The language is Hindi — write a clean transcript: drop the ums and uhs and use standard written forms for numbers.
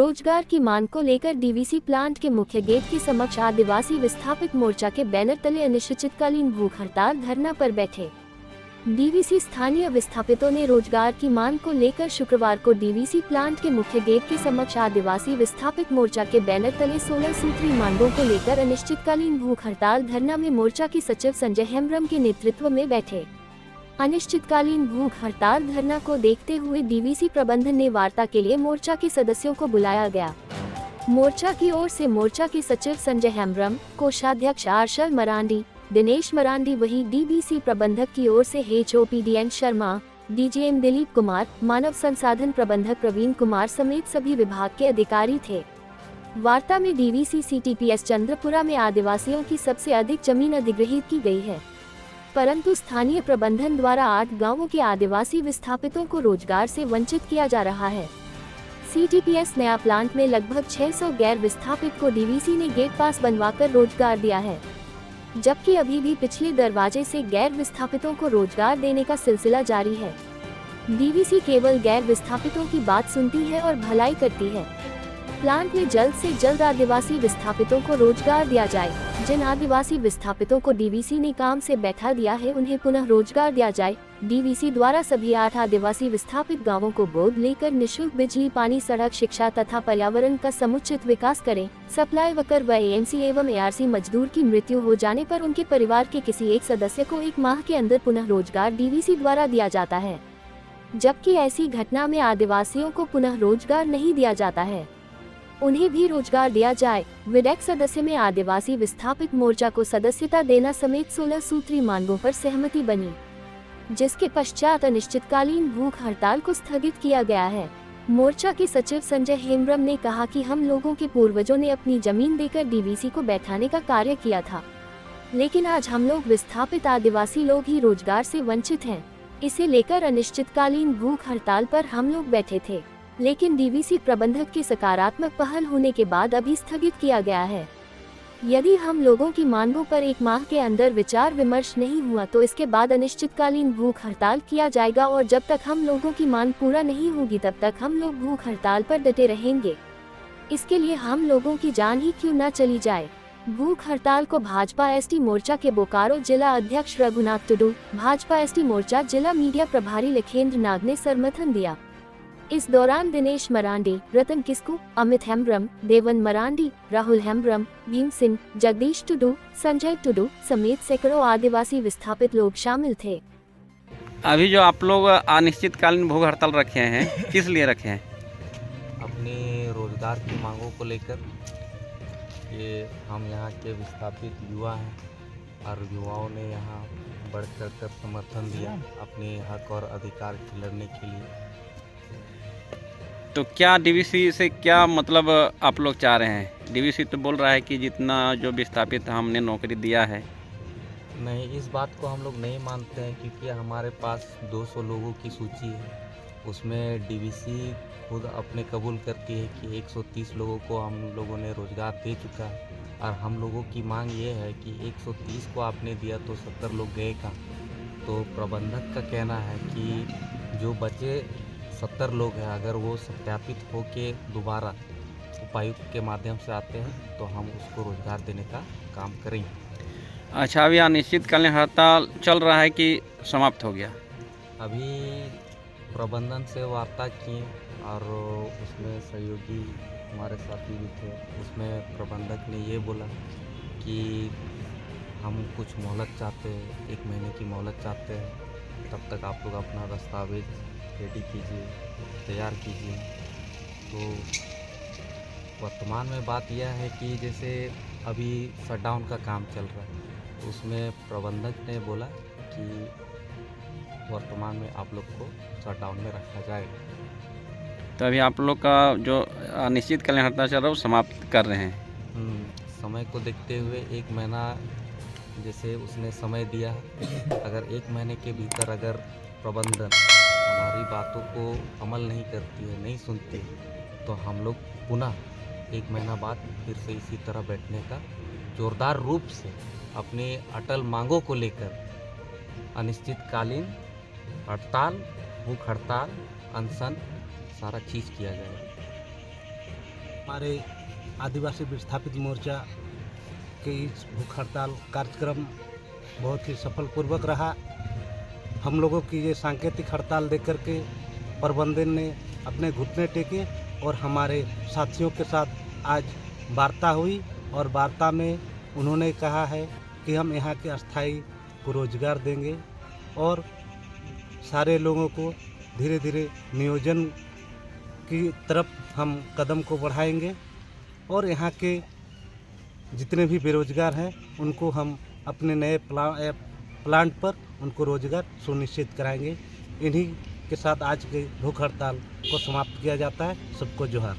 रोजगार की मांग को लेकर डीवीसी प्लांट के मुख्य गेट के समक्ष आदिवासी विस्थापित मोर्चा के बैनर तले अनिश्चितकालीन भूख हड़ताल धरना पर बैठे। डीवीसी स्थानीय विस्थापितों ने रोजगार की मांग को लेकर शुक्रवार को डीवीसी प्लांट के मुख्य गेट के समक्ष आदिवासी विस्थापित मोर्चा के बैनर तले 16 सूत्री मांगों को लेकर अनिश्चितकालीन भूख हड़ताल धरना में मोर्चा के सचिव संजय हेम्ब्रम के नेतृत्व में बैठे। अनिश्चितकालीन भूख हड़ताल धरना को देखते हुए डीवीसी प्रबंधन ने वार्ता के लिए मोर्चा के सदस्यों को बुलाया गया। मोर्चा की ओर से मोर्चा के सचिव संजय हेम्ब्रम, कोषाध्यक्ष आर्शल मरांडी, दिनेश मरांडी, वही डीवीसी प्रबंधक की ओर से HOPDN शर्मा, DGM दिलीप कुमार, मानव संसाधन प्रबंधक प्रवीण कुमार समेत सभी विभाग के अधिकारी थे। वार्ता में डीवीसी CTPS चंद्रपुरा में आदिवासियों की सबसे अधिक जमीन अधिग्रहित की गई है, परंतु स्थानीय प्रबंधन द्वारा 8 गांवों के आदिवासी विस्थापितों को रोजगार से वंचित किया जा रहा है। CTPS नया प्लांट में लगभग 600 गैर विस्थापित को डीवीसी ने गेट पास बनवाकर रोजगार दिया है, जबकि अभी भी पिछले दरवाजे से गैर विस्थापितों को रोजगार देने का सिलसिला जारी है। डीवीसी केवल गैर विस्थापितों की बात सुनती है और भलाई करती है। प्लांट में जल्द से जल्द आदिवासी विस्थापितों को रोजगार दिया जाए। जिन आदिवासी विस्थापितों को डीवीसी ने काम से बैठा दिया है, उन्हें पुनः रोजगार दिया जाए। डीवीसी द्वारा सभी 8 आदिवासी विस्थापित गांवों को गोद लेकर निःशुल्क बिजली, पानी, सड़क, शिक्षा तथा पर्यावरण का समुचित विकास करें। सप्लाई वर्कर व AMC एवं ARC मजदूर की मृत्यु हो जाने पर उनके परिवार के किसी एक सदस्य को 1 माह के अंदर पुनः रोजगार डीवीसी द्वारा दिया जाता है, जबकि ऐसी घटना में आदिवासियों को पुनः रोजगार नहीं दिया जाता है, उन्हें भी रोजगार दिया जाए। विधायक सदस्य में आदिवासी विस्थापित मोर्चा को सदस्यता देना समेत 16 सूत्री मांगों पर सहमति बनी, जिसके पश्चात अनिश्चितकालीन भूख हड़ताल को स्थगित किया गया है। मोर्चा के सचिव संजय हेम्ब्रम ने कहा कि हम लोगों के पूर्वजों ने अपनी जमीन देकर डीवीसी को बैठाने का कार्य किया था, लेकिन आज हम लोग विस्थापित आदिवासी लोग ही रोजगार से वंचित हैं। इसे लेकर अनिश्चितकालीन भूख हड़ताल पर हम लोग बैठे थे, लेकिन डीवीसी प्रबंधक की सकारात्मक पहल होने के बाद अभी स्थगित किया गया है। यदि हम लोगों की मांगों पर 1 माह के अंदर विचार विमर्श नहीं हुआ तो इसके बाद अनिश्चितकालीन भूख हड़ताल किया जाएगा, और जब तक हम लोगों की मांग पूरा नहीं होगी तब तक हम लोग भूख हड़ताल पर डटे रहेंगे। इसके लिए हम लोगों की जान ही क्यों न चली जाए। भूख हड़ताल को भाजपा ST मोर्चा के बोकारो जिला अध्यक्ष रघुनाथ टुडू, भाजपा ST मोर्चा जिला मीडिया प्रभारी लखेंद्र नाग ने समर्थन दिया। इस दौरान दिनेश मरांडी, रतन किस्कू, अमित हेम्ब्रम, देवन मरांडी, राहुल हेम्ब्रम, भीम सिंह, जगदीश टुडू, संजय टुडू समेत सैकड़ों आदिवासी विस्थापित लोग शामिल थे। अभी जो आप लोग अनिश्चितकालीन भूख हड़ताल रखे हैं, किस लिए रखे हैं? अपने रोजगार की मांगों को लेकर। ये हम यहाँ के विस्थापित युवा हैं और युवाओं ने यहाँ बढ़ चढ़ कर समर्थन दिया अपने हक और अधिकार की लड़ने के लिए। तो क्या डीवीसी से क्या मतलब आप लोग चाह रहे हैं? डीवीसी तो बोल रहा है कि जितना जो विस्थापित हमने नौकरी दिया है। नहीं, इस बात को हम लोग नहीं मानते हैं, क्योंकि हमारे पास 200 लोगों की सूची है। उसमें डीवीसी खुद अपने कबूल करती है कि 130 लोगों को हम लोगों ने रोज़गार दे चुका है, और हम लोगों की मांग ये है कि 130 को आपने दिया तो 70 लोग गए कहाँ? तो प्रबंधक का कहना है कि जो बचे 70 लोग हैं, अगर वो सत्यापित होके दोबारा उपायुक्त के माध्यम से आते हैं तो हम उसको रोजगार देने का काम करेंगे। अच्छा, अभी अनिश्चितकालीन हड़ताल चल रहा है कि समाप्त हो गया? अभी प्रबंधन से वार्ता किए और उसमें सहयोगी हमारे साथी भी थे। उसमें प्रबंधक ने ये बोला कि हम कुछ मोहलत चाहते हैं, 1 महीने की मोहलत चाहते हैं, तब तक आप लोग अपना दस्तावेज रेडी कीजिए, तैयार कीजिए। तो वर्तमान में बात यह है कि जैसे अभी शटडाउन का काम चल रहा है, तो उसमें प्रबंधक ने बोला कि वर्तमान में आप लोग को शटडाउन में रखा जाएगा। तो अभी आप लोग का जो अनिश्चितकालीन हड़ताल चल रहा है वो समाप्त कर रहे हैं? समय को देखते हुए 1 महीना जैसे उसने समय दिया है, अगर 1 महीने के भीतर अगर प्रबंधन हमारी बातों को अमल नहीं करती है, नहीं सुनती है, तो हम लोग पुनः 1 महीना बाद फिर से इसी तरह बैठने का जोरदार रूप से अपने अटल मांगों को लेकर अनिश्चितकालीन हड़ताल, भूख हड़ताल, अनशन सारा चीज़ किया जाएगा। हमारे आदिवासी विस्थापित मोर्चा के इस भूख हड़ताल कार्यक्रम बहुत ही सफलपूर्वक रहा। हम लोगों की ये सांकेतिक हड़ताल देख कर के प्रबंधन ने अपने घुटने टेके और हमारे साथियों के साथ आज वार्ता हुई और वार्ता में उन्होंने कहा है कि हम यहाँ के अस्थायी को रोजगार देंगे और सारे लोगों को धीरे धीरे नियोजन की तरफ हम कदम को बढ़ाएंगे और यहाँ के जितने भी बेरोजगार हैं उनको हम अपने नए प्लांट पर उनको रोजगार सुनिश्चित कराएंगे। इन्हीं के साथ आज के भूख हड़ताल को समाप्त किया जाता है। सबको जोहार।